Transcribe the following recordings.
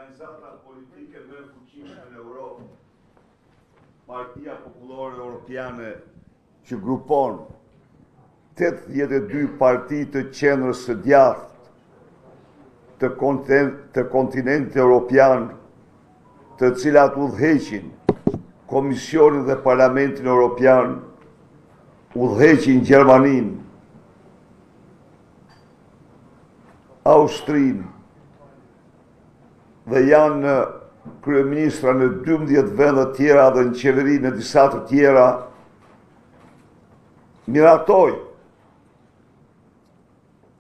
organizata politike më e fuqishme në Europë, Partia Popullore Europiane, që grupon 82 parti të qendrës së djathtë të kontinentit Europian, të cilat udhëheqin Komisionin dhe Parlamentin Europian, udhëheqin Gjermaninë, Austrinë dhe janë kryeministra në 12 vende tjera dhe në qeveri në disa të tjera, miratoj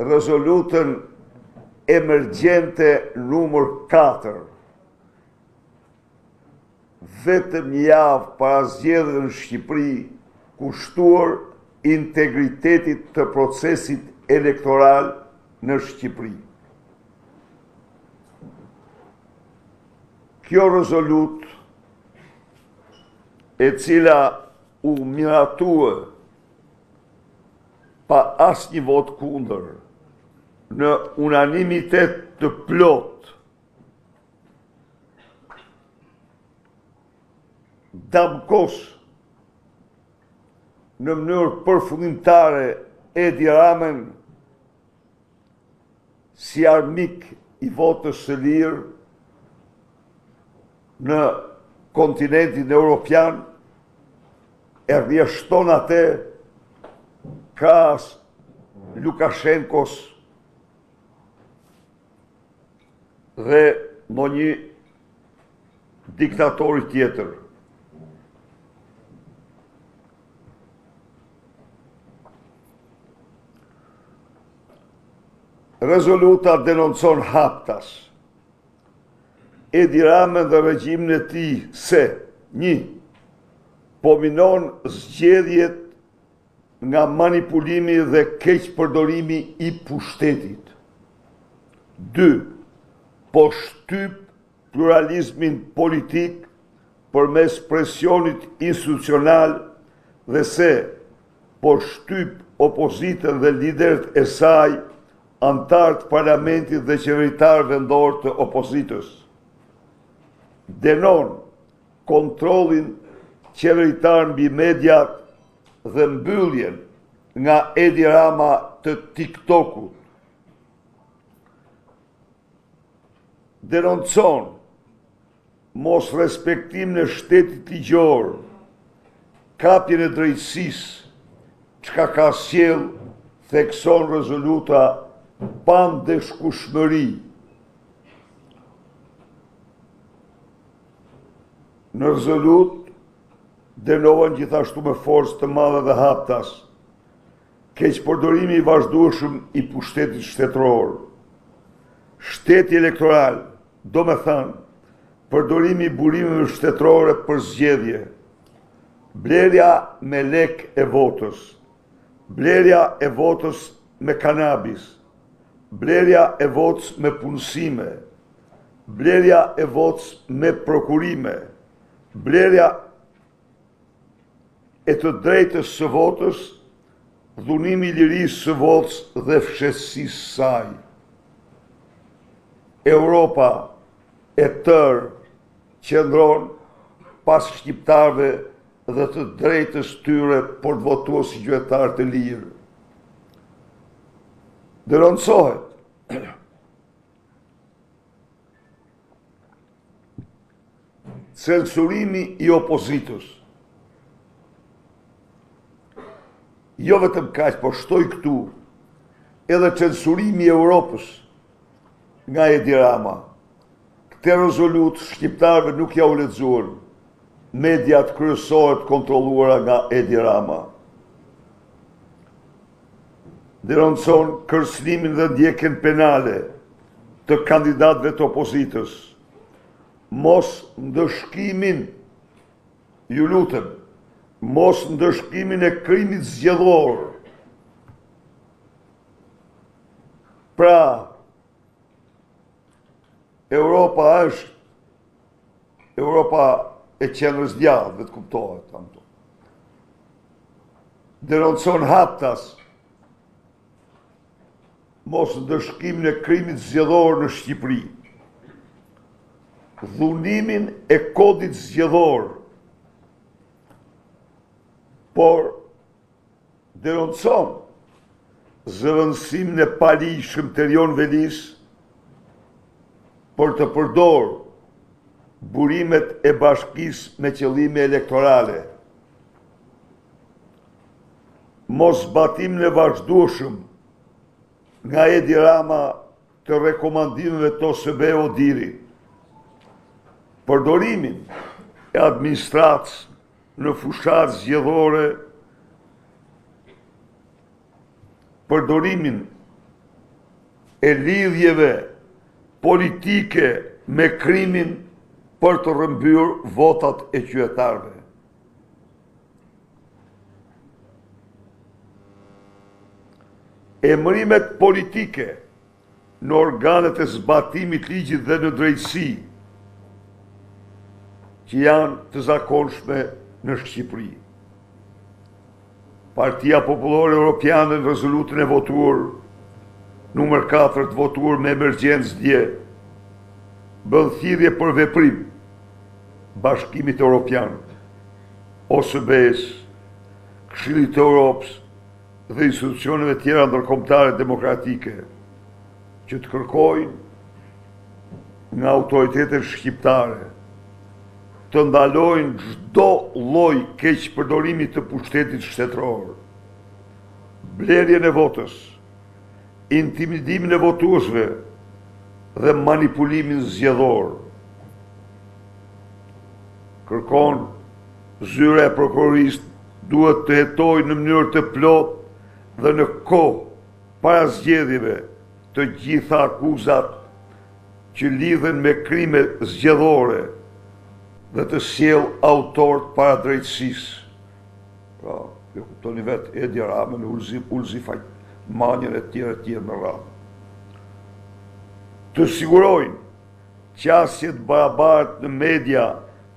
rezolutën emergjente numër 4, vetëm një javë para zgjedhjeve në Shqipëri, kushtuar integritetit të procesit elektoral në Shqipëri. Kjo rezolut, e cila u miratue pa asnjë vot kundër, në unanimitet të plot, damkos në mënyrë përfundimtare Edi Ramën si armik i votës së lirë në kontinentin Europian, e rrjeshton atë krahas Lukashenkos dhe në një diktatori tjetër. Rezoluta denoncon haptas Edi Ramën dhe regjimin e tij se 1. Po minon zgjedhjet nga manipulimi dhe keq përdorimi i pushtetit. 2. Po shtyp pluralizmin politik përmes presionit institucional dhe se po shtyp opozitën dhe liderët e saj, antarët parlamentit dhe qeveritar vendor të opozitës. Denon kontrollin qeveritar mbi mediat dhe mbylljen nga Edi Rama të TikTokut. Denoncon mos respektim në shtetit ligjor, kapjen e drejtësisë, çka ka sjell, thekson rezoluta, pandeshkueshmëri. Në rezolut dënohen gjithashtu me forcë të madhe dhe haptas keqpërdorimi i vazhdueshëm i pushtetit shtetëror, shteti elektoral, do me thënë përdorimi i burimeve shtetërore për zgjedhje, blerja me lek e votës, blerja e votës me kanabis, blerja e votës me punësime, blerja e votës me prokurime, blerja e të drejtës së votës, dhunimi i lirisë së votës dhe fshehësisë saj. Europa e tërë qëndron pas shqiptarëve dhe të drejtës tyre për të votuar si qytetarë të lirë. Denoncohet censurimi i opozitës. Jo vetëm kaq, po shtoj këtu edhe censurimi i Europës nga Edi Rama. Këtë rezolut shqiptarëve nuk ja u lexuan mediat kryesore të kontrolluara nga Edi Rama. Denoncon kërcënimin dhe ndjekjen penale të kandidatëve të opozitës, mos ndëshkimin, ju lutem, mos ndëshkimin e krimit zgjedhor. Pra, Europa është Europa e qendrës djathtë, të kuptohet tanto. Denoncon haptas mos ndëshkimin e krimit zgjedhor në Shqipëri. dhunimin e kodit zgjedhor, por denoncon zëvendësimin e palishëm të Erion Velis për të përdorur burimet e bashkisë me qëllime elektorale. Mos zbatimin e vazhdueshëm nga Edi Rama të rekomandimeve të OSBE-Odiri, përdorimin e administratës në fushat zgjedhore, përdorimin e lidhjeve politike me krimin për të rrëmbyer votat e qytetarëve. Emërimet politike në organet e zbatimit ligjit dhe në drejtësi, që janë të zakonshme në Shqipëri. Partia Popullore Europiane në rezolutën e votuar, numër 4 të votuar me emergjencë dje, bën thirrje për veprim Bashkimit Evropian, OSBE-s, Këshillit të Europës dhe institucioneve tjera ndërkombëtare demokratike që të kërkojnë nga autoritetet shqiptare të ndalojnë çdo lloj keqpërdorimi të pushtetit shtetëror, blerjen e votës, intimidimin e votuesve dhe manipulimin zgjedhor. Kërkon zyra e prokurorisë duhet të hetojë në mënyrë të plotë dhe në kohë para zgjedhjeve të gjitha akuzat që lidhen me krime zgjedhore dhe të sjell autorët para drejtësisë. Pra, ju kuptoni vetë Edi Rama me Ulzi Manjen e tjerë me radhë. Të sigurojnë qasjet barabartë në media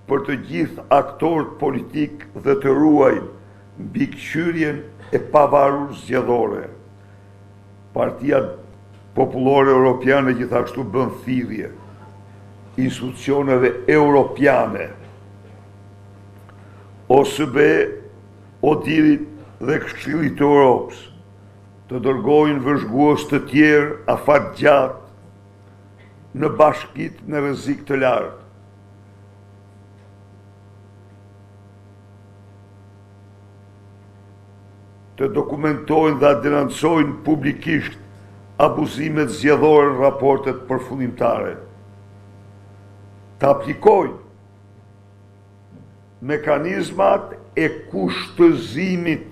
për të gjithë aktorët politik dhe të ruajnë mbikëqyrjen e pavarur zgjedhore. Partia Popullore Europiane gjithashtu bën thirrje institucioneve europiane, OSBE, Odirit dhe Këshillit të Europës të dërgojnë vëzhgues të tjerë afatgjatë në bashkit në rrezik të lartë. Të dokumentojnë dhe denoncojnë publikisht abuzimet zgjedhore në raportet përfundimtare. Të aplikojnë mekanizmat e kushtëzimit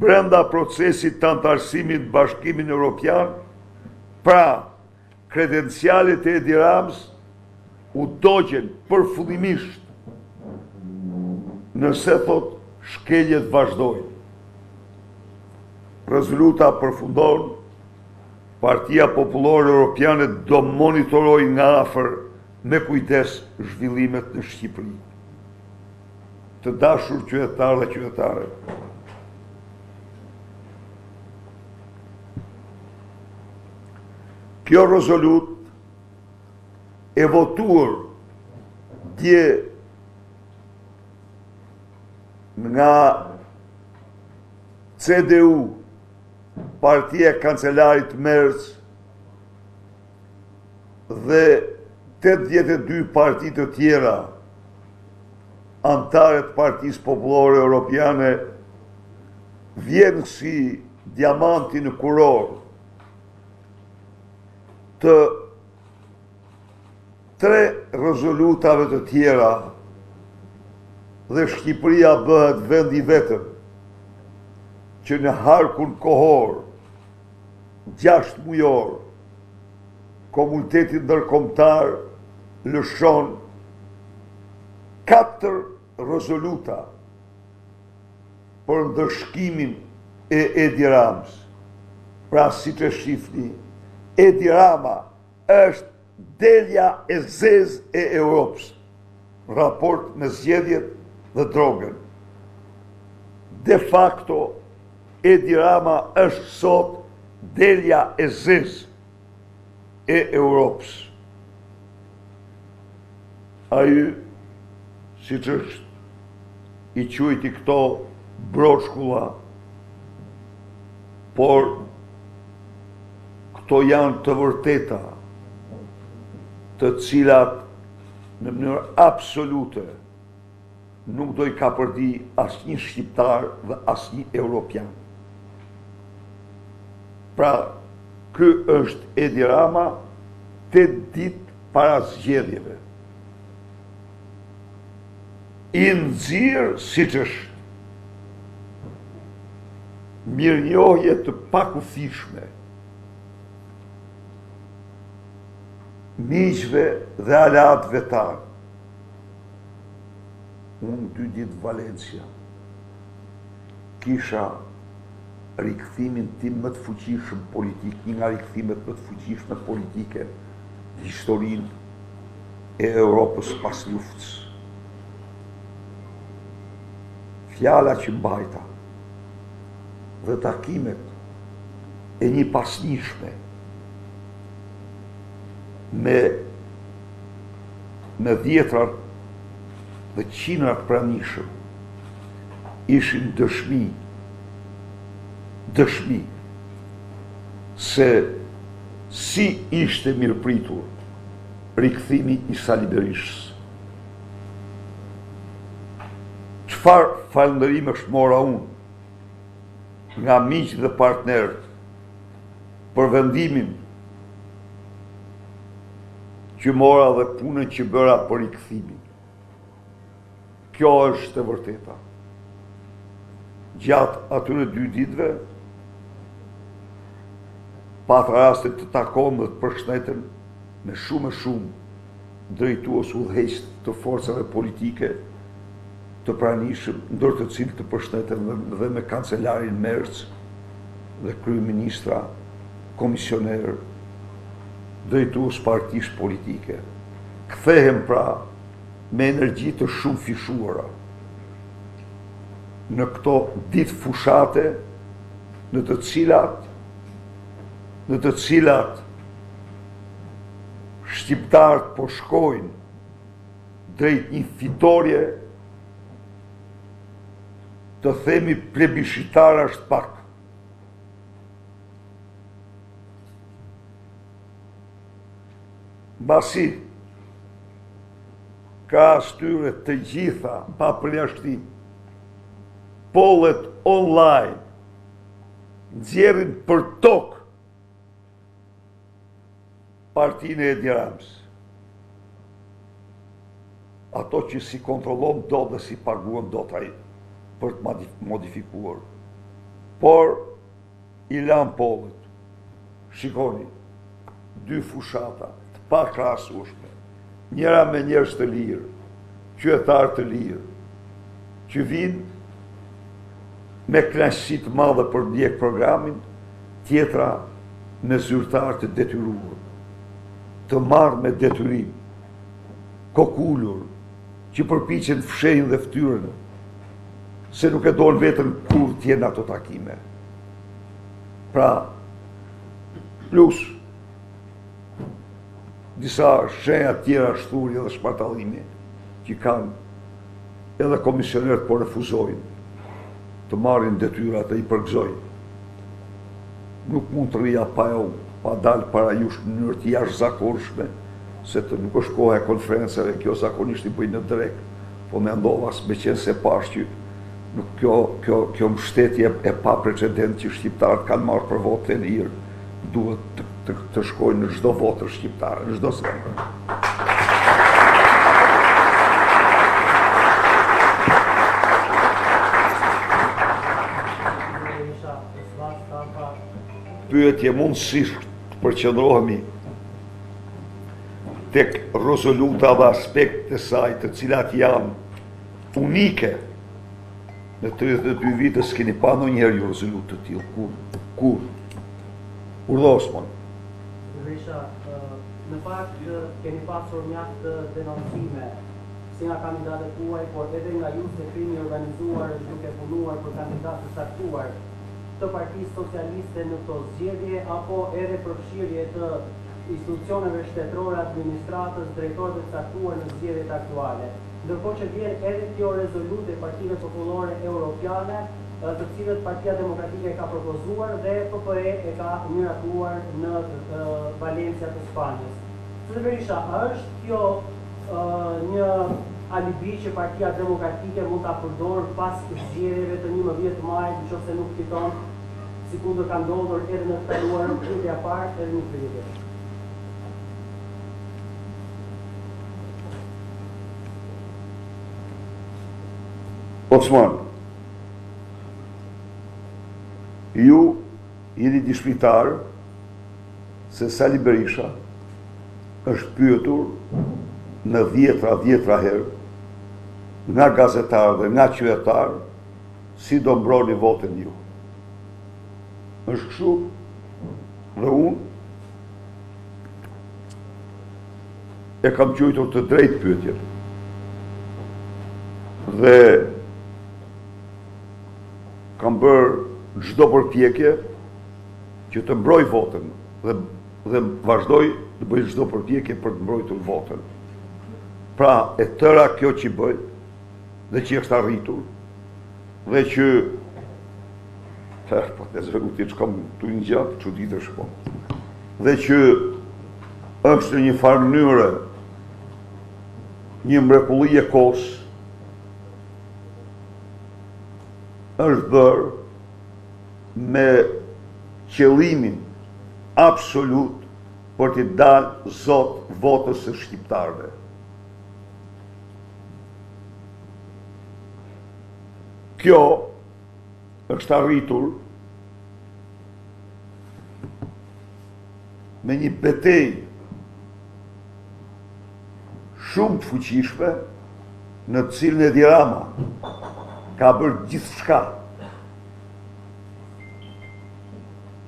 brenda procesit të antarësimit Bashkimin Evropian, pra kredencialet e Edi Ramës u dogjen përfundimisht nëse thot shkeljet vazhdojnë. Rezoluta përfundon, Partia Popullore Europiane do monitorojë nga afër me kujdes zhvillimet në Shqipëri. Të dashur qytetarë dhe qytetare, kjo rezolut e votuar dje nga CDU, Partia e Kancelarit Merz dhe 82 parti të tjera antarët Partisë Popullore Europiane vjen si diamanti në kuror të 3 rezolutave të tjera dhe Shqipëria bëhet vend i vetëm që në harkun kohor 6 mujor komuniteti ndërkombëtar lëshon 4 rezoluta për ndëshkimin e Edi Ramës. Pra, si të shifni, Edi Rama është delja e zezë e Europës, raport me zgjedhjet dhe drogën. De facto, Edi Rama është sot delja e zezë e Europës. ai, si që është i quajti këto broshkulla, por këto janë të vërteta, të cilat në mënyrë absolute nuk do i ka përdi asnjë shqiptar dhe asnjë europian. Pra, ky është Edi Rama 8 ditë para zgjedhjeve. I nxirr siç është mirënjohje të pakufishme miqve dhe aleat vetar. Unë 2 ditë Valencia kisha rikthimin tim më të fuqishëm politik, një nga rikthimet më të fuqishme politike në historinë e Europës pas luftës. Fjala që mbajta dhe takimet e një pasnjëshme me dhjetrar dhe qindra pranishëm ishin dëshmi se si ishte mirëpritur rikthimi i Sali Berishës. Çfarë falënderimesh mora unë nga miqtë dhe partnerët për vendimin që mora dhe punën që bëra për rikthimin. Kjo është e vërteta. Gjatë atyre 2 ditëve, pat rastet të takon dhe të përshëndeten me shumë drejtues udhëheqës të forcave politike të pranishëm, ndër të cilët të përshëndeten dhe me kancelarin Merz dhe kryeministra, komisioner, drejtues partish politike. Kthehem pra me energji të shumë fishuara në këto ditë fushate në të cilat shqiptarët po shkojnë drejt një fitorie të themi plebiscitar është pak. Mbasi ka shtyre të gjitha pa përjashtim, pollet online nxjerrin për tokë partinë e Edi Ramës. Ato që si kontrollon do dhe si paguon do taj për të modifikuar. Por i lan pollet. Shikoni, 2 fushata të pakrahasueshme, njëra me njerëz të lirë, qytetar të lirë, që vinë me kënaqësi të madhe për ndjek programin, tjetra me zyrtar të detyruar, të marrë me detyrim, kokullur, që përpiqen të fshehin dhe fytyrën, se nuk e donë vetën kur t'jenë ato takime. Pra, plus disa shenja tjera shturje dhe shpartallimi që kanë edhe komisionerët po refuzojnë të marrin detyrat e i përgëzojnë. Nuk mund të rria pa dalë para jush në mënyrë të jashtëzakonshme, se të nuk është koha e konferencave, kjo zakonisht i bëjnë në drek, po me ndovas me qenë se pash që nuk kjo mbështetje e pa precedent që shqiptarët kanë marrë për votë e lirë, duhet të shkojnë në çdo votër shqiptare, në çdo zemër. Pyetje mundësisht të përqendrohemi tek rezoluta dhe aspektet e saj të cilat janë unike në 32 vite s'keni pa ndonjëherë një rezolutë të tillë. Kur? Urdhosmon. Risha, në fakt keni pasur mjaft denoncime si nga kandidatët tuaj, por edhe nga ju se krimi organizuar duke punuar për kandidatë të saktuar të Partisë Socialiste në këto zgjedhje, apo edhe përfshirje të institucioneve shtetërore administratës, drejtorëve të caktuar në zgjedhjet aktuale. Ndërkohë që vjen edhe kjo rezolutë e Partive Popullore Europiane, të cilët Partia Demokratike ka propozuar dhe PPE e ka miratuar në Valencia të Spanjës. Zoti Berisha, është kjo një alibi që Partia Demokratike mund ta përdorë pas zgjedhjeve të 11 majit, nëse nuk fiton, sikundër ka ndodhur edhe në të kaluarën pyetja e parë edhe në pyetje. Osman, ju jeni dishmitar se Sali Berisha është pyetur në dhjetra herë nga gazetarë dhe nga qytetarë si do mbroni votën ju. Është kështu dhe unë e kam quajtur të drejtë pyetjen. Dhe kam bërë çdo përpjekje që të mbroj votën dhe vazhdoj të bëj çdo përpjekje për të mbrojtur votën. Pra, e tëra kjo që bëj dhe që është arritur dhe që nuk kam të një gjatë që ditë shpo dhe që është në një farë mënyre një mrekulli e kohës është bërë me qëllimin absolut për t'i dalë zot votës së shqiptarëve. Kjo është arritur me një betejë shumë të fuqishme në të cilën Edi Rama ka bërë gjithçka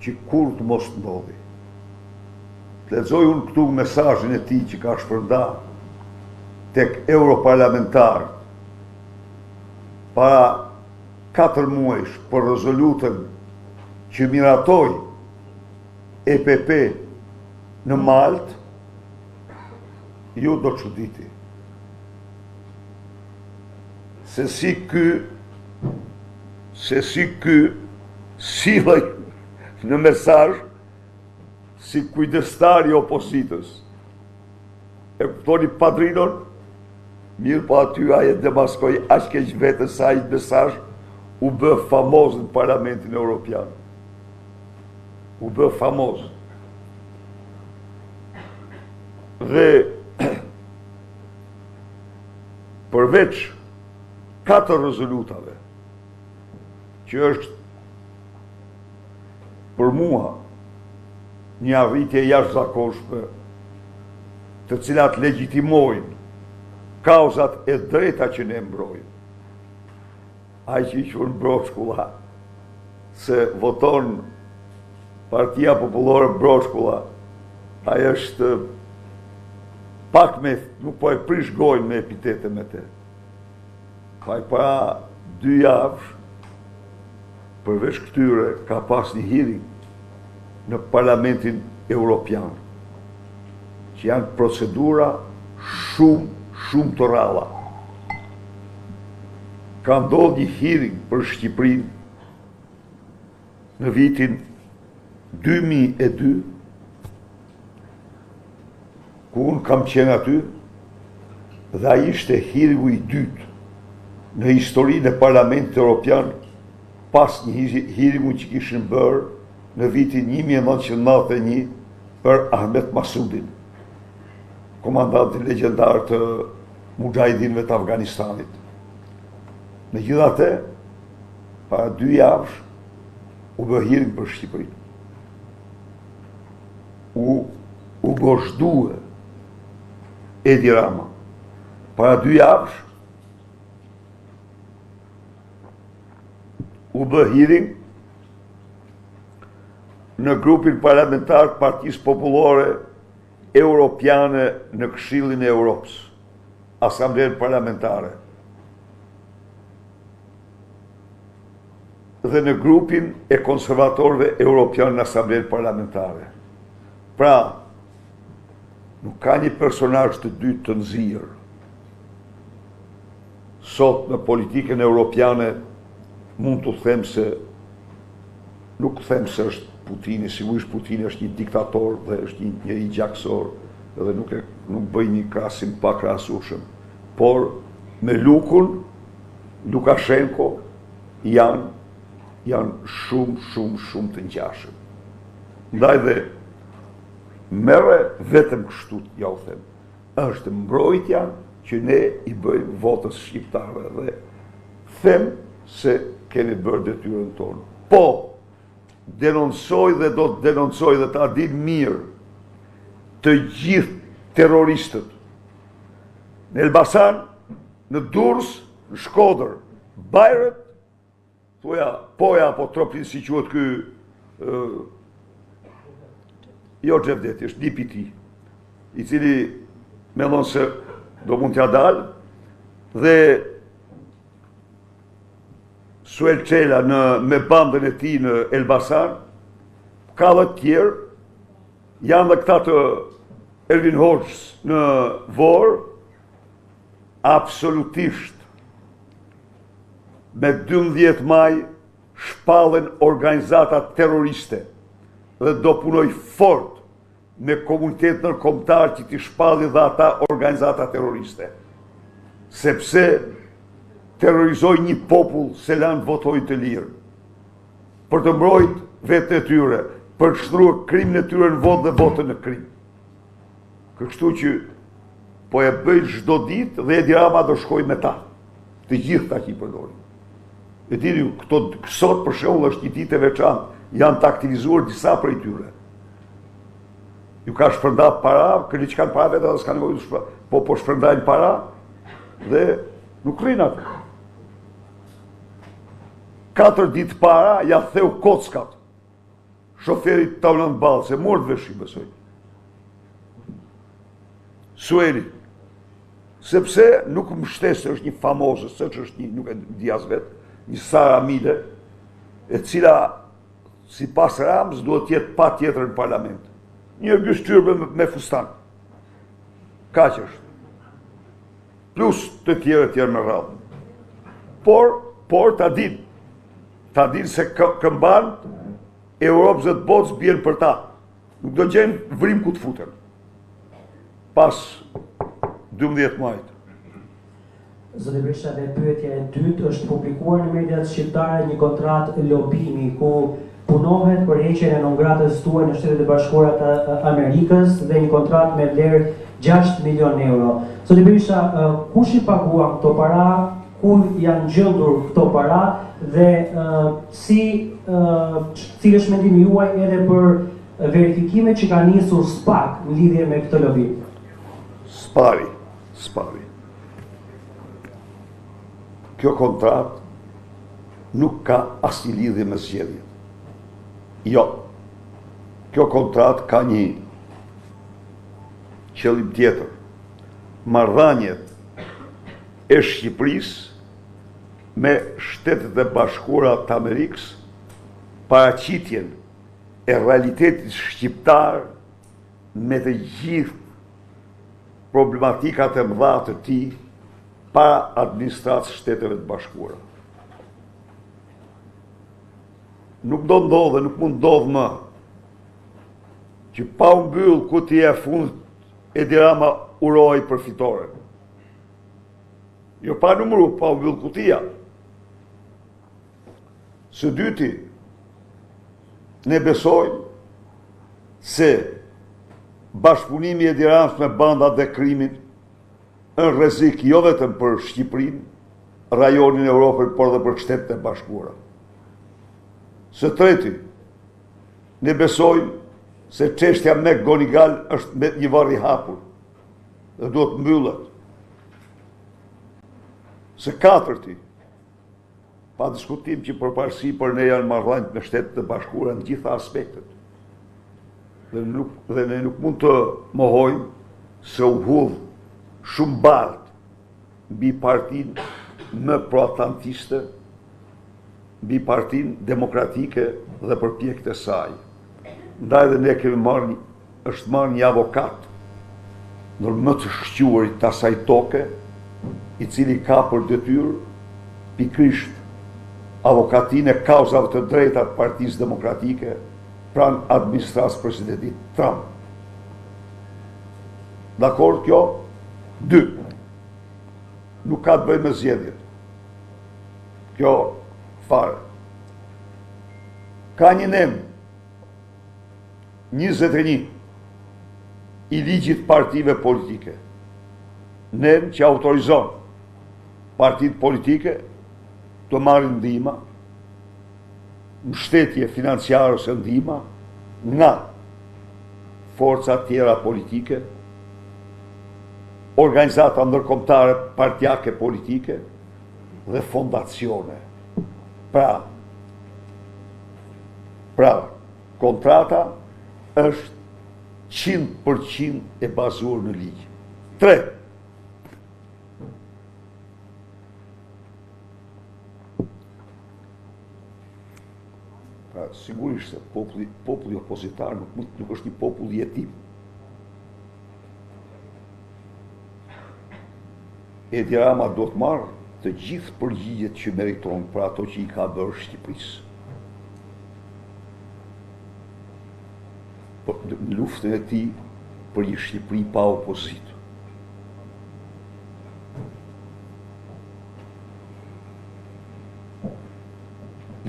që kur të mos ndodhi. Të lexoj unë këtu mesazhin e tij që ka shpërnda tek europarlamentarët para 4 muajsh për rezolutën që miratoi EPP në Maltë, ju do të çuditi. Se si ky sillej në mesazh si kujdestari i opozitës. E kuptoni padrinon? Mirë po aty ai e demaskoi aq keq vetes sa ai mesazh u bë famoz në Parlamentin Evropian. U bë famoz. Dhe përveç 4 rezolutave që është për mua një arritje jashtëzakonshme të cilat legjitimojnë kauzat e drejta që ne mbrojmë. Ai që i quhen Broshkulla, se voton Partia Popullore Broshkulla, ai është pak me, nuk po e prish gojnë me epitete me te. Pa i para 2 javësh, përveç këtyre, ka pas një hearing në Parlamentin Evropian, që janë procedura shumë të ralla. Ka ndodhur një hearing për Shqipërinë në vitin 2002, ku unë kam qenë aty, dhe ai ishte hearingu i dytë në historinë e Parlamentit Evropian, pas një hearingu që kishin bërë në vitin 1991 për Ahmet Masudin, komandantin legjendar të Mujahidinëve të Afganistanit. Megjithatë, para 2 javësh u bë hearing për Shqipërinë. U goshdue Edi Rama. Para 2 javësh u bë hearing në grupin parlamentar të Partisë Popullore Europiane në Këshillin e Europës, Asamblenë Parlamentare. Dhe në grupin e konservatorëve Europianë në Asamblenë Parlamentare. Pra, Nuk ka një personazh të dytë të nxirr. Sot në politikën europiane mund të them se nuk them se është Putini, sigurisht Putini është një diktator dhe është një njeri gjaksor dhe nuk bëj një krahasim pa krahasueshëm. Por me Lukun, Lukashenko janë shumë të ngjashëm. Ndaj dhe merre vetëm kështu, ja u them. Është mbrojtja që ne i bëjmë votës shqiptarëve dhe them se kemi bërë detyrën tonë. Po, denoncoj dhe do të denoncoj dhe ta din mirë të gjithë terroristët në Elbasan, në Durrës, në Shkodër, Bajrët, thoja, poja apo Tropin si quhet ky jo Xhevdeti, është nipi i tij, i cili mendon se do mund t'ja dalë dhe Suel Çela me bandën e tij në Elbasan, ka dhe tjerë, janë dhe këta të Ervin Hoxhës në Vorë, absolutisht me 12 maj shpallen organizata terroriste dhe do punoj fort me komunitet ndërkombëtar që t'i shpallin dhe ata organizata terroriste. Sepse terrorizoj një popull se lanë votojnë të lirë, për të mbrojt vetë e tyre, për të shtruar krimin e tyre në votë dhe votën në krim. Kështu që po e bëjnë çdo ditë dhe Edi Rama do shkoj me ta, të gjithë ta që i përdorin. E dini, sot për shembull është një ditë e veçantë, janë të aktivizuar disa prej tyre. Ju ka shpërndarë para, këni që kanë para vetë dhe s'ka nevojë të shpërndajnë, po shpërndajnë para dhe nuk rrinë atë. 4 ditë para, ja theu kockat. Shoferit të unë në balë, se mërë të veshim, besoj. Sueli. Sepse nuk më shtesë se është një famozë, se që është një, nuk e di as vetë, një Sara Mile, e cila, si pas Ramës, duhet jetë pa tjetër në parlament. Një gështyrbe me fustan. Ka që është. Plus të tjerë me radhë. Por ta din se këmban Europës dhe të botës bjenë për ta. Nuk do gjenë vrim ku të futen. Pas 12 majtë. Zoti Berisha, dhe pyetja e dytë është publikuar në mediat shqiptare një kontratë lobimi ku punohet për heqjen e non-gratës tuaj në Shtetet e Bashkuara të Amerikës dhe një kontratë me vlerë 6 milion euro. Zoti Berisha, kush i paguan këto para, ku janë gjendur këto para dhe cilë është mendimi juaj edhe për verifikime që ka nisur SPAK në lidhje me këtë lobi? Spari. Kjo kontratë nuk ka asnjë lidhje me zgjedhjet. Jo. Kjo kontratë ka një qëllim tjetër. Marrëdhëniet e Shqipërisë me Shtetet e Bashkuara të Amerikës, paraqitjen e realitetit shqiptar me të gjithë problematikat e mëdha të tij para administratës Shteteve të Bashkuara. Nuk do ndodhe, nuk mund ndodhë më që pa u mbyll kutia e fundit Edi Rama uroj për fitore. Jo pa numëru, pa u mbyll kutia. Së dyti, ne besojmë se bashkëpunimi i Edi Ramës me bandat dhe krimin është rrezik jo vetëm për Shqipërinë, rajonin e Europës, por edhe për Shtetet e Bashkuara. Së treti, ne besojmë se çështja me Gonigal është me një varr i hapur dhe duhet mbyllet. Së katërti, pa diskutim që përparësi për ne janë marrëdhëniet me Shtetet e Bashkuara në gjitha aspektet. Dhe ne nuk mund të mohojmë se u hudh shumë bardh mbi partinë më proatlantiste, mbi partinë demokratike dhe përpjekjet e saj. Ndaj dhe ne kemi është marrë një avokat ndër më të shquarit të asaj toke, i cili ka për detyrë pikrisht avokatinë e kauzave të drejta të Partisë Demokratike pranë administratës presidentit Trump. Dakor, kjo? 2. Nuk ka të bëjë me zgjedhjet. Kjo fare. Ka një nem 21 i ligjit partive politike. Nem që autorizon partitë politike të marrin ndihmë, mbështetje financiare ose ndihmë nga forca tjera politike, organizata ndërkombëtare partijake politike dhe fondacione. Pra, kontrata është 100% e bazuar në ligj. 3. Pra, sigurisht se populli opozitar nuk është një popull jetim. Edi Rama do të marrë të gjithë përgjigjet që meriton për ato që i ka bërë Shqipërisë. Në luftën e tij për një Shqipëri pa opozitë.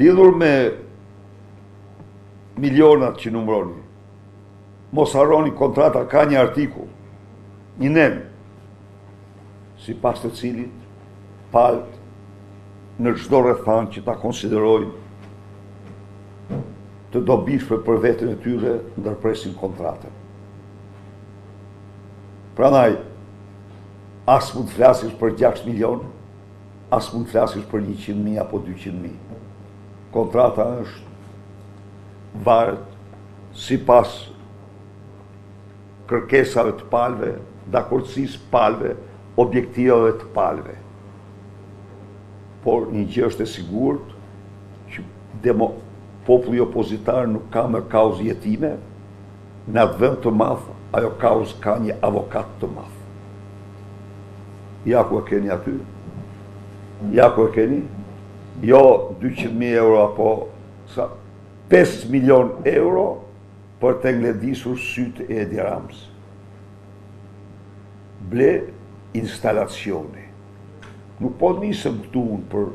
Lidhur me milionat që numëroni, mos harroni kontrata ka një artikull, një nem, si pas të cilit palët në çdo rrethan që ta konsiderojnë të dobishme për veten e tyre ndërpresin kontratën. Prandaj, as mund të flasësh për 6 milion, as mund të flasësh për 100.000 apo 200.000. Kontrata është varet sipas kërkesave të palëve, dakordësisë palëve, objektivave të palëve. Por një gjë është e sigurt që populli opozitar nuk ka më kauzë jetime, në atë vend të madh, ajo kauzë ka një avokat të madh. Ja ku e keni aty? Ja ku e keni? Jo 200.000 euro apo 5 milion euro për të ngledisur sytë e Edi Ramës. Ble instalacioni. Nuk po nisëm këtu unë për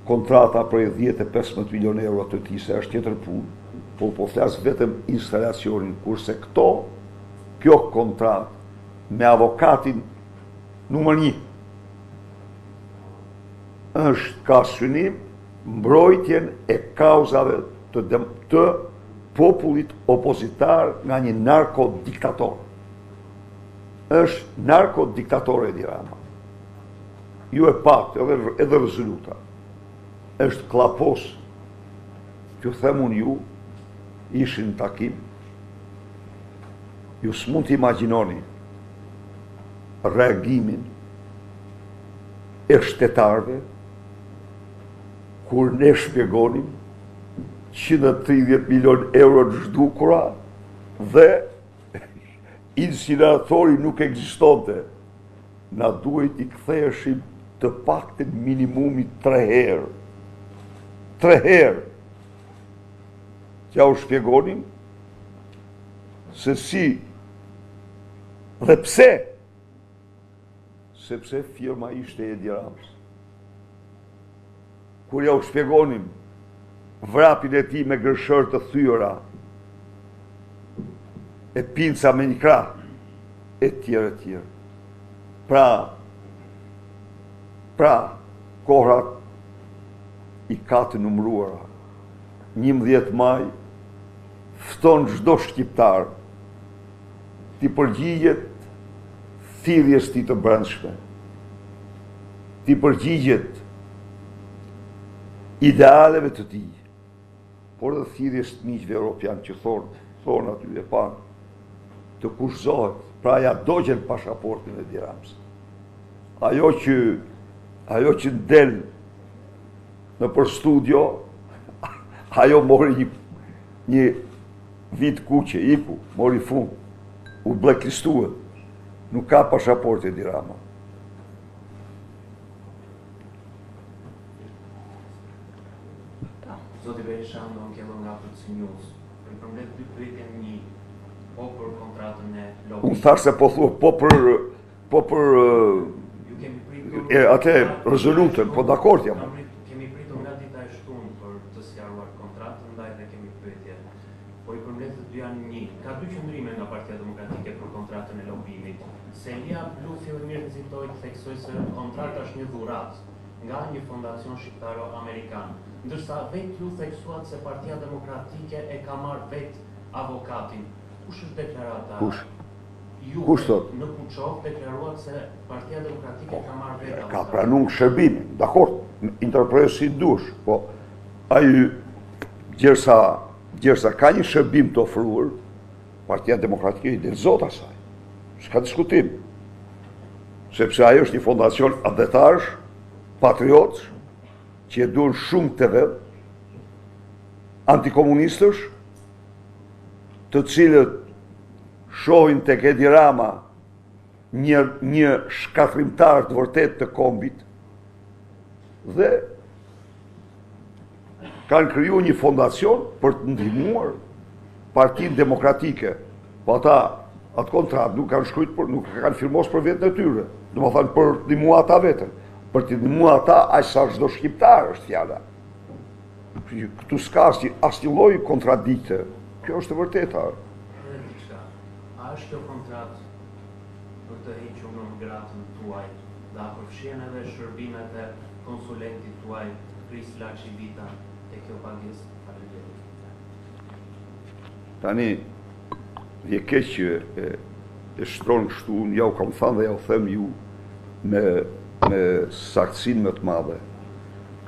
kontrata për 10-15 milion euro të ti, se është tjetër punë, po flasë vetëm instalacionin, kurse kjo kontratë me avokatin numër 1 është ka synim mbrojtjen e kauzave të popullit opozitar nga një narkodiktator. Është narkodiktator Edi Rama. Ju e pat, edhe rezoluta. Është klapos, që themun ju, ishin në takim, ju s'mund të imagjinoni reagimin e shtetarve kur ne shpjegonim 130 milion euro në zhdukura dhe incineratori nuk ekzistonte. Na duhet i ktheheshim të paktën minimumi 3 herë. 3 herë. Që u shpjegonim se si dhe pse. Sepse firma ishte Edi Ramës. Kur ja u shpjegonim vrapin e tij me gërshër të thyera, e pinca me një krah, e tjerë e tjerë. Pra, kohrat i ka të numëruara. 11 maj fton çdo shqiptar t'i përgjigjet thirrjes tij të brendshme, t'i përgjigjet idealeve të tij, por dhe thirrjes të miqve europian që thonë aty e pan, të kushtohet, pra ja dogjen pasaportin e Edi Ramës. Ajo që del në për studio, ajo mori një vit kuqe, iku, mori fund. u blacklistuar. Nuk ka pasaportë Edi Rama. Zoti Berisha ndonë kjo nga Plotësi News. Për përmbledh dy pyetje, një po për kontratën e lobit. Unë thash se po thua po për Ju kemi pritur atë rezolutën, po dakord jam. Kemi pritur nga dita e shtunë për të sqaruar kontratën, ndaj dhe kemi pyetje. Po i përmbledh të dy janë një. Ka dy qëndrime nga Partia Demokratike për kontratën e lobimit. Selia Blufi mirë nxitoi të theksoj se kontrata është një dhuratë nga një fondacion shqiptaro-amerikan, ndërsa vetë ju theksuat se Partia Demokratike e ka marrë vetë avokatin. Kush është deklarata? Kush? Ju thot? në Kuçov deklaruat se Partia Demokratike ka marrë vetë avokatin. Ka pranuar shërbim, dakord, interpreto si dush, po ai gjersa ka një shërbim të ofruar, Partia Demokratike i dorëzon asaj. S'ka diskutim. Sepse ajo është një fondacion adhetarësh, patriotës, që e duan shumë të vet, antikomunistësh, të cilët shohin tek Edi Rama një shkatrimtar të vërtet të kombit, dhe kanë kriju një fondacion për të ndihmuar Partinë Demokratike. Po ata atë kontratë nuk kanë shkruajtur, nuk kanë firmos për vetën e tyre. Domethënë për të ndihmuar ata vetën. Për të ndihmuar ata aq sa çdo shqiptar është fjala. Këtu s'ka asnjë lloj kontradikte. Kjo është e vërteta. A është kjo kontratë për të hequr në gratën tuaj, dhe a përfshin edhe shërbimet e konsulentit tuaj, Kris Laçivita, e kjo pagesë? Faleminderit. Tani, vje keq që e shtron kështu, ja u kam thënë dhe ja u them ju me saktësinë më të madhe.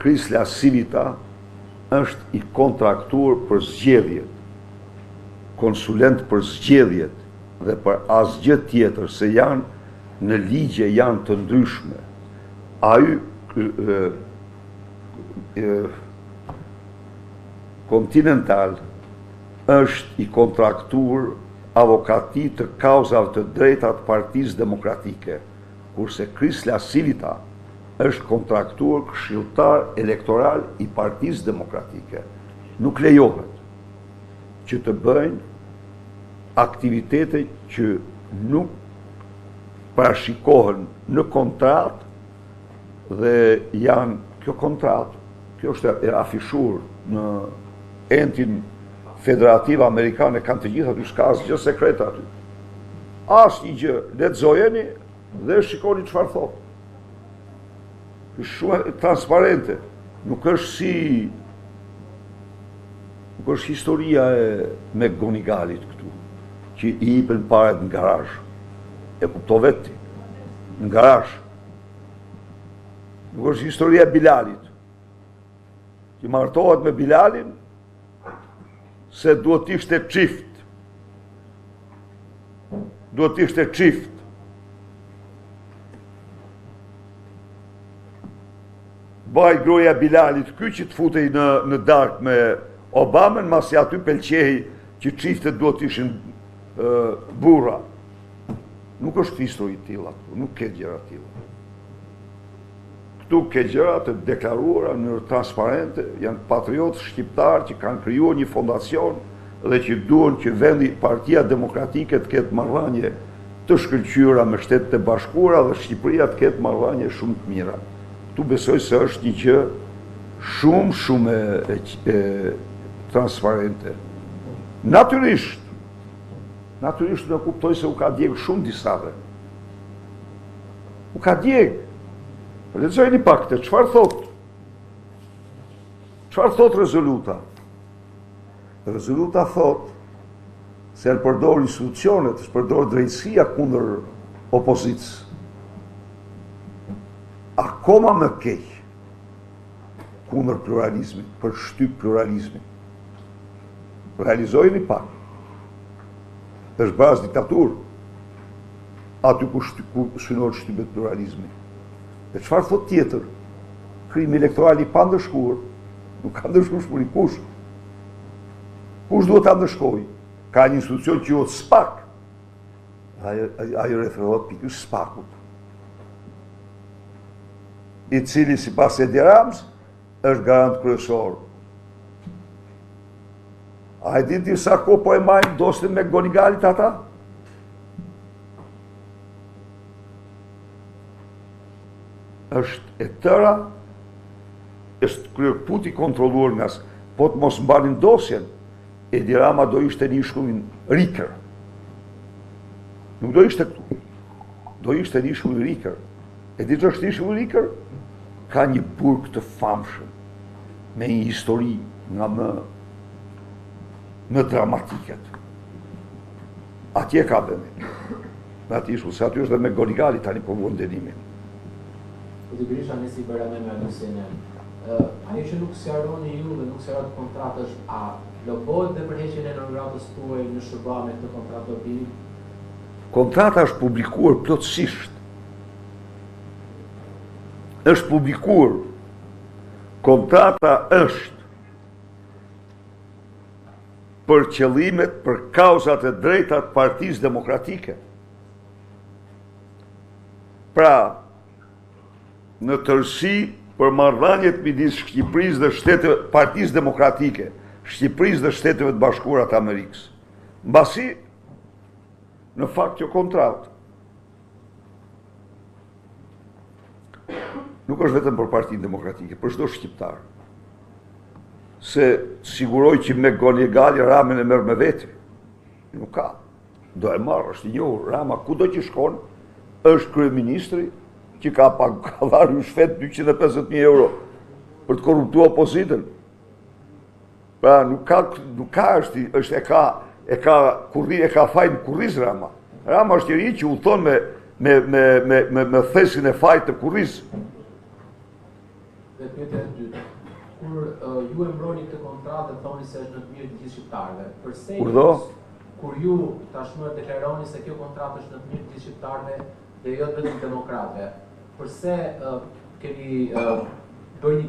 Kris Laçivita është i kontraktuar për zgjedhjet, konsulent për zgjedhjet dhe për asgjë tjetër, se janë në ligje janë të ndryshme. Ai Continental është i kontraktuar avokati të kauzave të drejta të Partisë Demokratike, kurse Kris Laçivita është kontraktuar këshilltar elektoral i Partisë Demokratike. Nuk lejohet që të bëjnë aktivitete që nuk parashikohen në kontratë dhe janë kjo kontratë, kjo është e afishuar në entin federativ amerikane, kanë të gjitha aty, s'ka asgjë sekret aty. Asnjë gjë, lexojeni dhe shikoni çfarë thotë. Është shumë transparente, nuk është historia e McGonigalit këtu, që i hipen paret në garazh. E kuptove ti, në garazh. Nuk është historia e Bilalit, që martohet me Bilalin se duhet ishte çift. Duhet ishte çift. Baj groja Bilalit, ky që të futej në dark me Obamën, masi aty pëlqej që çiftet duhet ishin burra. Nuk është histori të tilla, nuk ke gjëra të tilla. Këtu ke gjëra të deklaruara në transparente, janë patriotë shqiptarë që kanë krijuar një fondacion dhe që duan që vendi Partia Demokratike të ketë marrëdhënie të shkëlqyera me Shtetet e Bashkuara dhe Shqipëria të ketë marrëdhënie shumë të mira. Tu besoj se është një gjë shumë e transparente. Natyrisht në kuptoj se u ka djeg shumë disave. U ka djeg. Lexojeni pak të, çfarë thot? Çfarë thot rezoluta? Rezoluta thot se janë përdor institucionet, është përdor drejtësia kundër opozicës. Akoma më keq kundër pluralizmit, për shtyp pluralizmit. Realizojeni pak. Është bazë diktaturë, aty ku synohet shtypet pluralizmit. Dhe çfarë thot tjetër? Krimi elektoral i pandërshkuar, nuk ka ndërshkuar shpuri kush. Kush duhet ta ndërshkojë? Ka një institucion që quhet SPAK, Ajo referohet pikërisht Spakut, i cili sipas Edi Ramës është garant kryesor. A e diti sa ko po e majnë dostin me Gonigalit ata? Është e tëra, është kryerputi kontrolluar nga po të mos mbanin dosjen, Edi Rama do ishte një shkullin rikër. Nuk do ishte këtu. Do ishte një shkullin rikër. E di që është një shkullin rikër? Ka një burg të famshëm, me një histori nga më dramatiket. Atje ka bëme. Me ati ishkull, se aty është dhe me Gonigali tani po vuan denimin. Këtë Berisha nësi bëra me Alusinë. Ajo që nuk sqaroni ju dhe nuk sqarohet kontratës, a logohet dhe përheqjen e laureatës tuaj në shërbame këtë kontratë lobimi? Kontrata është publikuar plotësisht. Është publikuar. Kontrata është për qëllimet, për kauzat e drejta të Partisë Demokratike. Pra, në tërësi për marrëdhëniet midis Shqipërisë dhe shteteve Partisë Demokratike, Shqipërisë dhe Shteteve të Bashkuara të Amerikës. Mbasi, në fakt kjo kontratë nuk është vetëm për Partinë Demokratike, për çdo shqiptar. Se siguroj që me Gonigali Ramën e merr me veti. Nuk ka. Do e marrë, është i njohur. Rama kudo që shkon, është kryeministri që ka dharë shfet 250.000 euro për të korruptuar opozitën. Pra nuk ka është e ka fajin Kurriz Rama. Rama është njëri që u thon me thesin e fajit të Kurriz. Dhe pyetja e dytë. Kur ju e mbroni këtë kontratë dhe thoni se është në të mirë të gjithë shqiptarëve, kur ju tashmë deklaroni se kjo kontratë është në të mirë të gjithë shqiptarëve dhe jo vetëm demokratëve, përse keni dhënë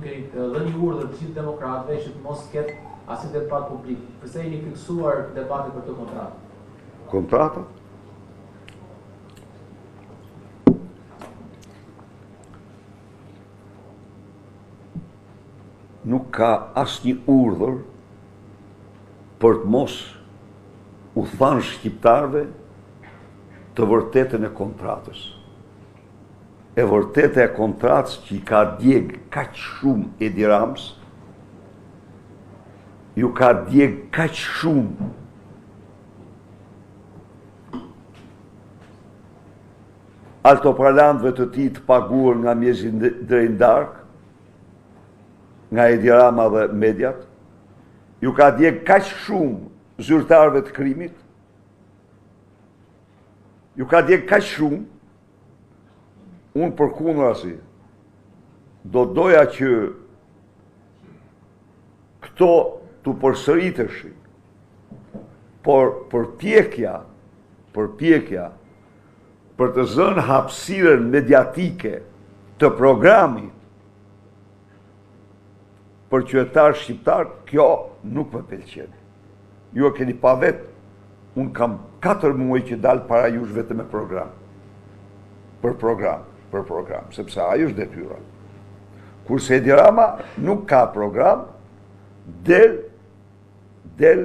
një urdhër të gjithë demokratëve që të mos ketë asnjë debat publik? Përse jeni fiksuar debati për këtë kontratë? Kontrata? Nuk ka asnjë urdhër për të mos u thanë shqiptarëve të vërtetën e kontratës. E vërteta e kontratës që i ka djeg kaq shumë Edi Ramës, ju ka djeg kaq shumë altoparlantëve të tij të paguar nga mjesi drejt darkë, nga Edi Rama dhe mediat, ju ka djeg kaq shumë zyrtarëve të krimit, ju ka djeg kaq shumë, unë përkundrazi, do doja që këto të përsëriteshin, por përpjekja për të zënë hapësirën mediatike të programit për qytetar shqiptar, kjo nuk më pëlqen. Ju e keni pa vetë, unë kam 4 muaj që dalë para jush vetëm me program. Për program, sepse ajo është detyra. Kurse Edi Rama nuk ka program, del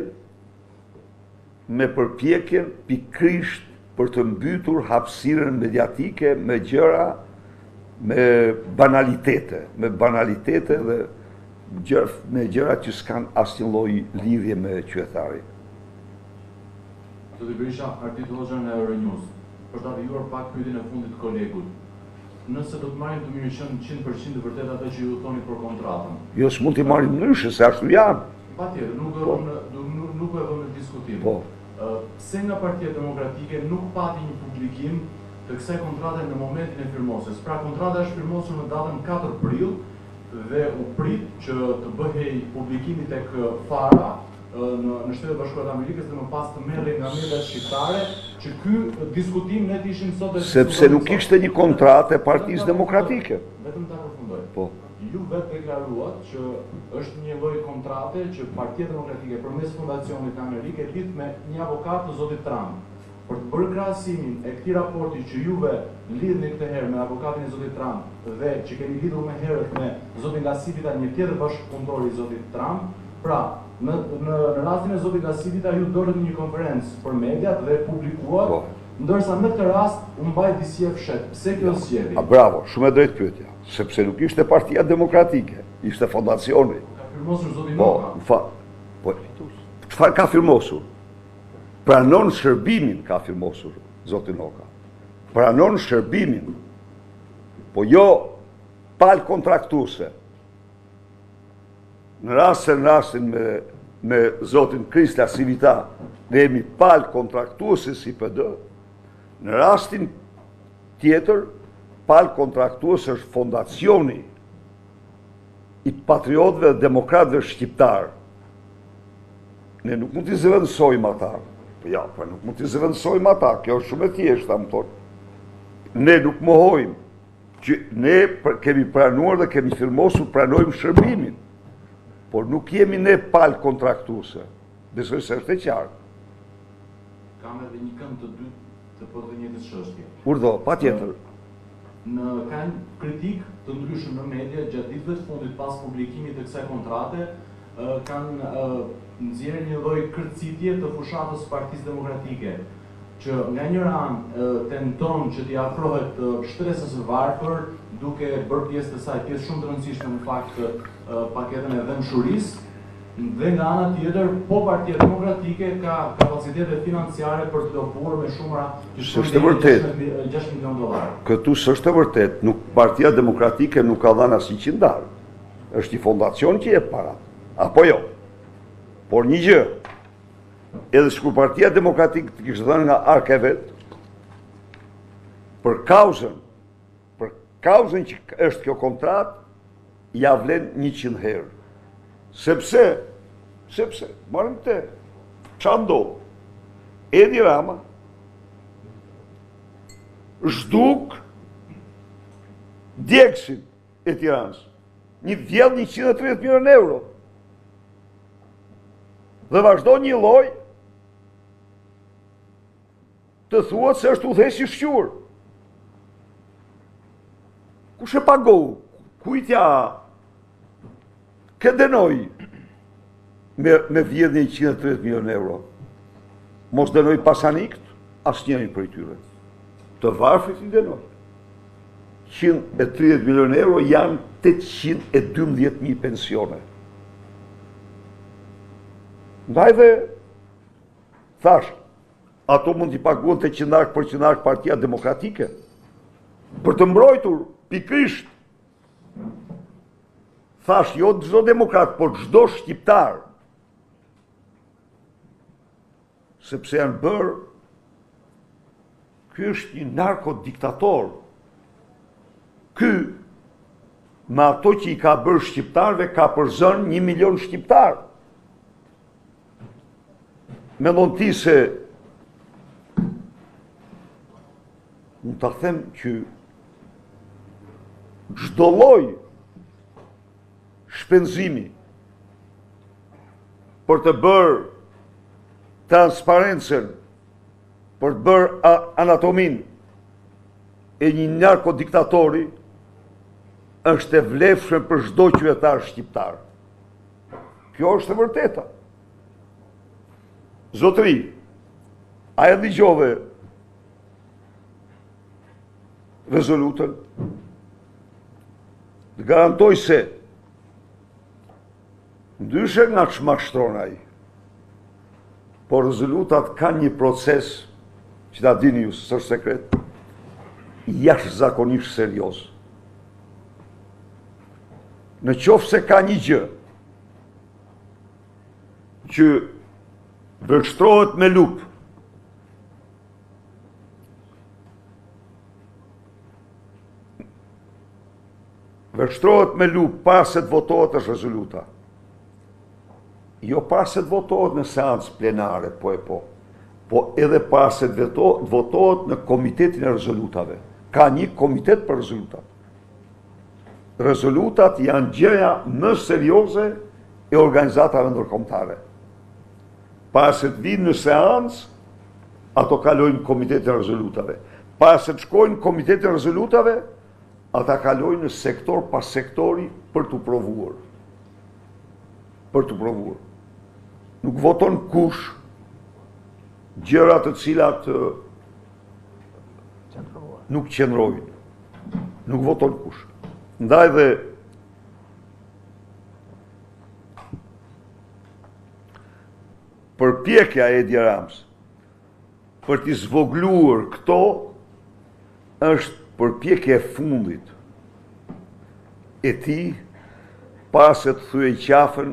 me përpjekjen pikrisht për të mbytur hapësirën mediatike me gjëra, me banalitete dhe me gjëra që s'kan asnjë lloj lidhje me qytetarin. Zoti Berisha, Ardit Hoxha në Euronews, për të avijuar pak pyetjen e fundit të kolegut. Nëse do të marrim të mirëqen 100% të vërtet atë që ju thoni për kontratën. Jo, s'mund t'i marrim ndryshe, se ashtu janë. Patjetër, nuk e vëmë në diskutim. Po. Pse nga Partia Demokratike nuk pati një publikim të kësaj kontrate në momentin e firmosjes? Pra, kontrata është firmosur në datën 4 prill dhe u prit që të bëhej publikimi tek Fara në Shtetet Bashkuara të Amerikës dhe më pas të merrej nga mediat shqiptare, që ky diskutim ne ishim sot sepse nuk ishte një kontratë e Partisë Demokratike. Vetëm ta përfundoj. Po. Ju vetë deklaruat që është një lloj kontrate që Partia Demokratike përmes fondacionit në Amerikë lidh me një avokat të zotit Trump. për të bërë krahasimin e këtij raporti që juve lidhni këtë herë me avokatin e zotit Trump dhe që keni lidhur më herët me zotin Gasivita, një tjetër bashkëpunëtor i zotit Trump, pra në rastin e zotit Gasivita ju dolët një konferencë për mediat dhe publikuat, ndërsa në këtë rast u mbaj disi e fshet. Pse kjo zgjedhje? Bravo, shumë e drejtë pyetja, sepse nuk ishte Partia Demokratike, ishte fondacioni. Ka firmosur zoti Noka. Çfarë ka firmosur? Pranon shërbimin, ka firmosur zoti Noka. Pranon shërbimin, po jo palë kontraktuese. Në rastin me zotin Krista Sivita, ne jemi palë kontraktuese si PD, në rastin tjetër, palë kontraktuese është fondacioni i patriotëve dhe demokratëve shqiptarë. Ne nuk mund t'i zëvendësojmë ata. Ja, pra nuk mund t'i zëvendësojmë ata, kjo është shumë e thjeshtë, më thonë. Ne nuk mohojmë, që ne kemi pranuar dhe kemi firmosur, pranojmë shërbimin, por nuk jemi ne palë kontraktuese. Besoj se është e qartë. Kam edhe një kënd të dytë të për të njëjtës çështje. Urdhë, patjetër. Kanë kritik të ndryshëm në media gjatë ditëve të fundit pas publikimit të kësaj kontrate, kanë nxjerrë një lloj kërcitje të fushatës Partisë Demokratike, që nga njëra anë tenton që t'i afrohet shtresës së varfër, duke bërë pjesë të saj, pjesë shumë të rëndësishme në fakt paketën e dëmshurisë, dhe nga ana tjetër, po Partia Demokratike ka kapacitete financiare për të lobuar me shumëra s'është vërtet. $6 milion. Këtu s'është vërtet, Partia Demokratike nuk ka dhënë asnjë qindar. Është një fondacion që jep para. Apo jo. Por një gjë, edhe sikur Partia Demokratike të kishte dhënë nga arka e vet, për kauzën që është kjo kontratë, ja vlen 100 herë. Sepse, marrim të, qa ndodh? Edi Rama zhduk djegësin e Tiranës, një vjedh 130 milion euro. Dhe vazhdo një lloj të thuat se është udhëheqës i shqur. Kush e pagohu? Kujtja ke denoj me vjedhje 130 milion euro? Mos denoj Pasanikt, asnjëri prej tyre. Të varfrit i denoj. 130 milion euro janë 812.000 pensione. Ndaj dhe thash, ato mund t'i paguan të qinark për qinark Partia Demokratike, për të mbrojtur pikrisht, thash, jo çdo demokrat, por çdo shqiptar, sepse janë bërë, ky është një narkodiktator, ky, me ato që i ka bërë shqiptarve, ka përzën 1 milion shqiptar. Mendon ti se mund ta them që çdo lloj shpenzimi për të bërë transparencën, për të bërë anatomin e një narkodiktatori, është e vlefshme për çdo qytetar shqiptar. Kjo është e vërteta. Zotëri, a e dëgjove rezolutën? Të garantoj se ndryshe nga çmashtron ai, por rezolutat kanë një proces që ta dini ju, s'është sekret, jashtëzakonisht serioz. Në qoftë se ka një gjë që vështrohet me lup, para se të votohet është rezoluta. Jo para se të votohet në seancë plenare, po edhe para se të votohet në komitetin e rezolutave. Ka një komitet për rezolutat. Rezolutat janë gjëja më serioze e organizatave ndërkombëtare. Para se të vinë në seancë, ato kalojnë komitetin rezolutave. Para se të shkojnë komitetin rezolutave, ata kalojnë në sektor pas sektori për të provuar. Për të provuar. Nuk voton kush gjëra të cilat nuk qëndrojnë. Nuk voton kush. Ndaj dhe përpjekja e Edi Ramës për t'i zvogluar këto është përpjekje e fundit e tij para se të thyej qafën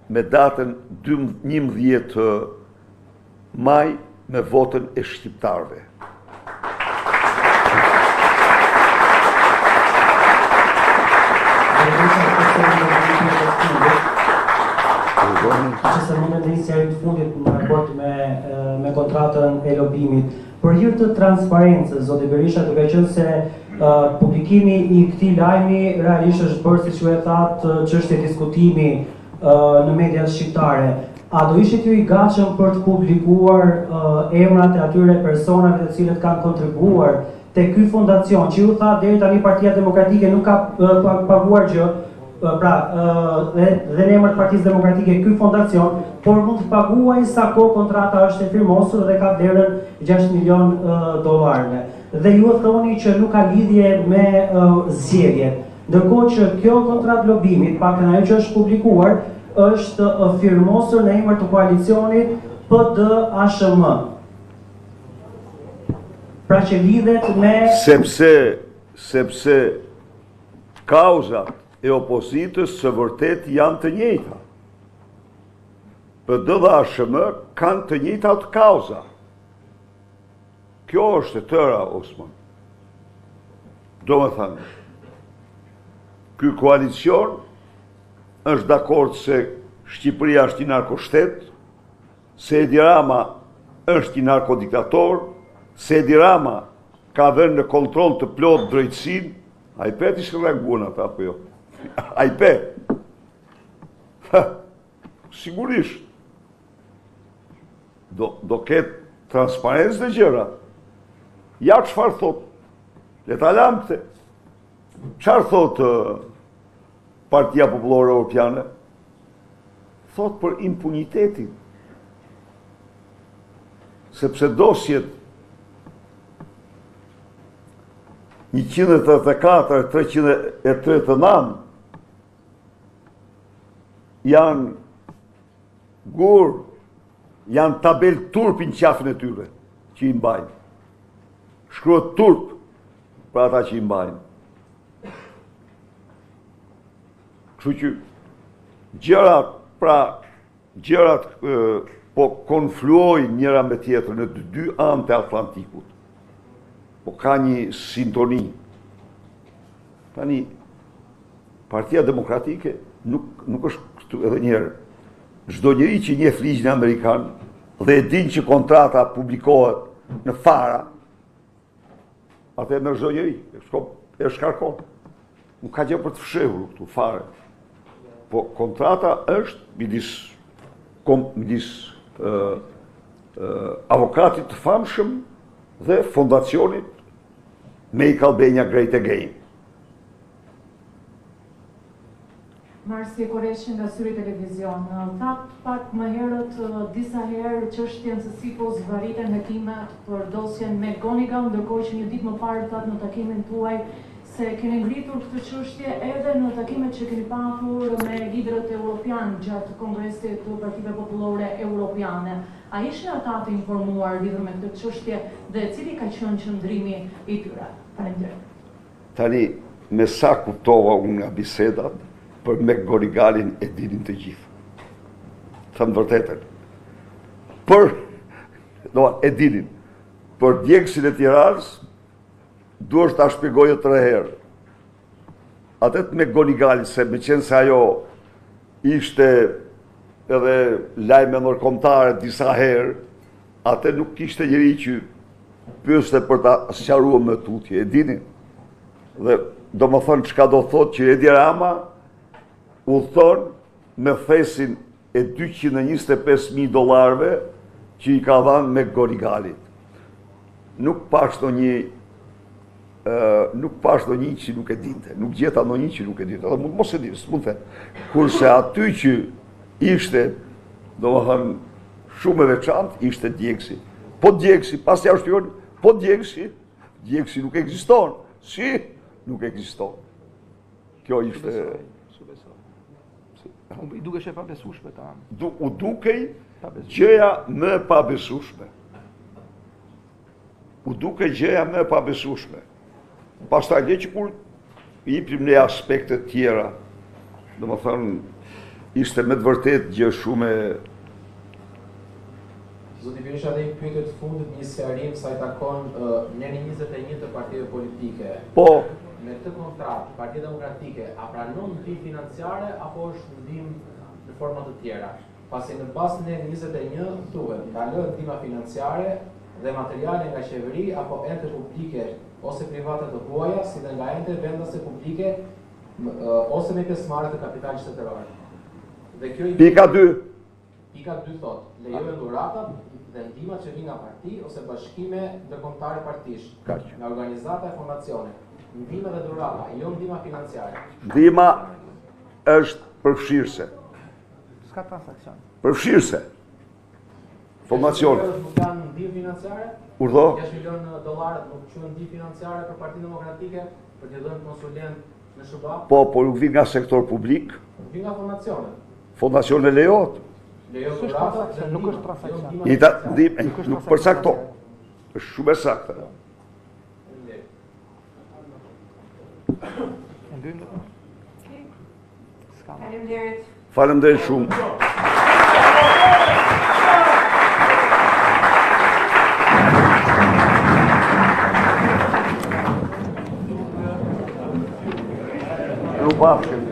me datën 11 maj me votën e shqiptarëve. Që se mund të nisë të fundit në raport me kontratën e lobimit. Për hir të transparencës, zoti Berisha, duke qenë se publikimi i këtij lajmi realisht është bërë, siç ju e thatë, çështje diskutimi në mediat shqiptare. A do ishit ju i gatshëm për të publikuar emrat e atyre personave të cilët kanë kontribuar te ky fondacion, që ju tha deri tani Partia Demokratike nuk ka paguar gjë, dhe në emër të Partisë Demokratike ky fondacion, por mund të paguaj sa kohë kontrata është e firmosur dhe ka vlerën $6 milion. Dhe ju e thoni që nuk ka lidhje me zgjedhjet. Ndërkohë që kjo kontratë lobimit, paktën ajo që është publikuar, është firmosur në emër të koalicionit PD-ASHM. Pra që lidhet me... Sepse kauzat e opozitës së vërtet janë të njëjta. PD dhe ASHM kanë të njëjtat kauza. Kjo është e tëra, Osman. Do me thënë, ky koalicion është dakord se Shqipëria është i narkoshtet, se Edi Rama është i narkodiktator, se Edi Rama ka vënë në kontroll të plot drejtësinë. A i peti shë reaguan ata, apo jo? A i pet? Sigurisht. Do ketë transparencë dhe gjëra. Ja çfarë thot? Le ta lamte. Çfarë thot Partia Popullore Europiane? Thot për impunitetin. Sepse dosjet 134, 339 janë gur, janë tabel turpin qafën e tyre që i mbajnë. Shkruhet turp për ata që i mbajnë. Kështu që gjërat po konfluojnë njëra me tjetrën në dy anë të Atlantikut. Po ka një sintoni. Tani, Partia Demokratike nuk është këtu edhe njerë. Çdo njeri që njeh ligjin amerikan dhe e din që kontrata publikohet në fara, atë në çdo njeri, e shkarkon. Nuk ka gjë për të fshehur këtu, fare. Po kontrata është midis avokatit të famshëm dhe fondacionit Make Albania Great Again. Marsi Koreshi nga Syri Televizion. Thatë pak më herët disa herë çështjen se si po zvariten hekimet për dosjen me Gonigal, ndërkohë që një ditë më parë thatë në takimin tuaj se keni ngritur këtë çështje edhe në takimet që keni pasur me liderët europian gjatë kongresit të Partive Popullore Europiane. A ishin ata të informuar lidhur me këtë çështje dhe cili ka qenë qëndrimi i tyre? Faleminderit. Tani, me sa kuptova unë nga bisedat, për me Gonigalin e dinin të gjithë. Thëmë vërtetën. E dinin. Për djegësin e Tiranës, duhet ta shpjegojë 3 herë. Atet me Gonigalin, se me qenë se ajo ishte edhe lajme ndërkombëtare disa herë, atë nuk kishte njëri që pyeste për ta sqaruar më tutje, e dinin. Dhe do më thonë çka do thotë që Edi Rama u thonë me thesin e $225.000 që i ka dhanë me Gonigalit. nuk pash ndonjë që nuk e dinte, nuk gjeta ndonjë që nuk e dinte, edhe mund mos e di, s'mund të them. Kurse aty që ishte, domethënë, shumë e veçantë, ishte Djegsi. Po Djegsi, pas ja shtyon, po Djegsi nuk ekziston. Si? Nuk ekziston. Kjo ishte... I duke e pabesueshme ta. U dukej gjëja më e pabesueshme. U duke gjëja më e pabesueshme. Pastaj dhe që kur ipim në aspekte tjera, domethënë ishte me të vërtet gjë shumë e... Zoti Berisha dhe i pyetje të fundit një sqarim sa i takon neni 21 të partive politike. Po. Me këtë kontratë, Partia Demokratike a pranon ndihmë financiare apo është ndihmë në forma të tjera? Pasi në bazë në 21 thuhet nga lënë ndihma financiare dhe materiale nga qeveri apo ente publike ose private të huaja, si dhe nga ente vendase publike ose me pjesëmarrje të kapitalit shtetëror. Dhe kjo Pika 2. Pika 2 thot, lejohen dhuratat dhe ndihmat që vijnë nga parti ose bashkime ndërkombëtare partish, nga organizata e fondacione. Ndihma dhe dhurata, jo ndihma financiare. Ndihma është përfshirëse. S'ka transakcion. Përfshirëse. Fondacione. Nuk janë ndihmë financiare? Urdhë? $6 milion nuk quhen ndihmë financiare për Partinë Demokratike, për të dhënë konsulent në SBA? Po, nuk vjen nga sektor publik. Vjen nga fondacione. Fondacione lejohet. Lejohet Nuk është transakcion. Nuk përcakto. Është shumë e saktë. Faleminderit. Faleminderit shumë. Rubafshim.